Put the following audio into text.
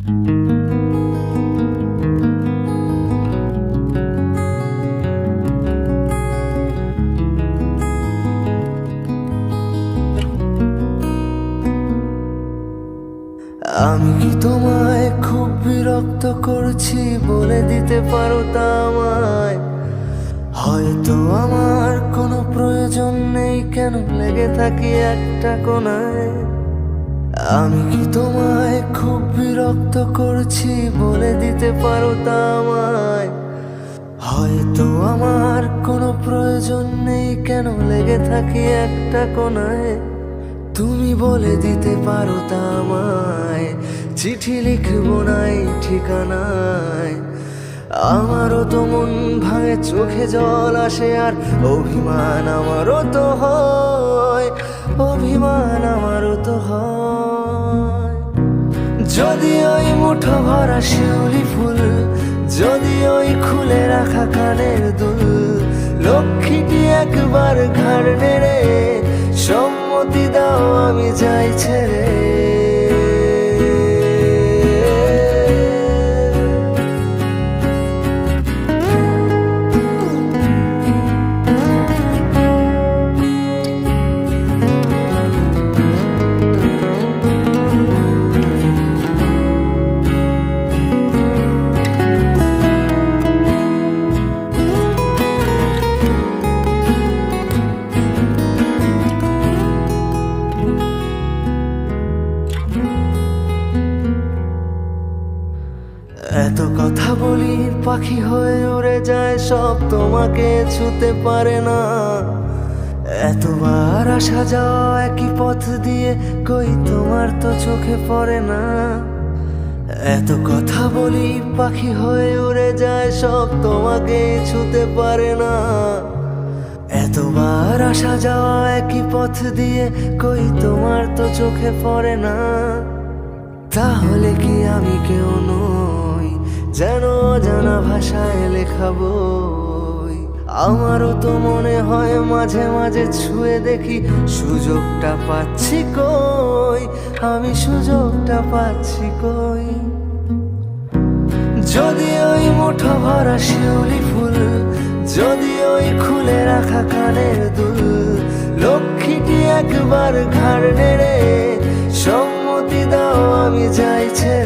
আমি কি তোমায় খুব বিরক্ত করছি বলে দিতে পারো তা আমায়? হয়তো আমার কোনো প্রয়োজন নেই, কেন লেগে থাকি একটা কোণায়। আমি কি তোমায় খুব বিরক্ত করছি বলে দিতে পারো তা আমায়? হয়তো আমার কোনো প্রয়োজন নেই, কেন লেগে থাকি একটা কোণায়। তুমি বলে দিতে পারো তা আমায়, চিঠি লিখবো নাই ঠিকানায়। আমারও তো মন ভাঙে, চোখে জল আসে, আর অভিমান আমারও তো হয়, অভিমান আমারও তো হয়। যদি ওই মুঠো ভরা শিউলি ফুল, যদি ওই খুলে রাখা কানের দুল, লক্ষ্মীটি একবার ঘাড় নেড়ে সম্মতি দাও আমি যাই ছেড়ে। এত কথা বলি পাখি হয়ে উড়ে যায়, সব তোমাকে ছুতে পারে না। এতবার আসা যাওয়া একই পথ দিয়ে, কই তোমার তো চোখে পড়ে না। এত কথা বলি পাখি হয়ে উড়ে যায়, সব তোমাকে ছুতে পারে না। এতবার আসা যাওয়া একই পথ দিয়ে, কই তোমার তো চোখে পড়ে না। তাহলে কি আমি কেউ নই, যেন অজানা ভাষায় লেখা বই? আমারও তো মনে হয় মাঝে মাঝে ছুঁয়ে দেখি, সুযোগটা পাচ্ছি কই, আমি সুযোগটা পাচ্ছি কই। যদি ওই মুঠো ভরা শিউলি ফুল, যদি ওই খুলে রাখা কানের দুল, লক্ষ্মীটি একবার ঘাড় নেড়ে সম্মতি দাও আমি যাই ছেড়ে।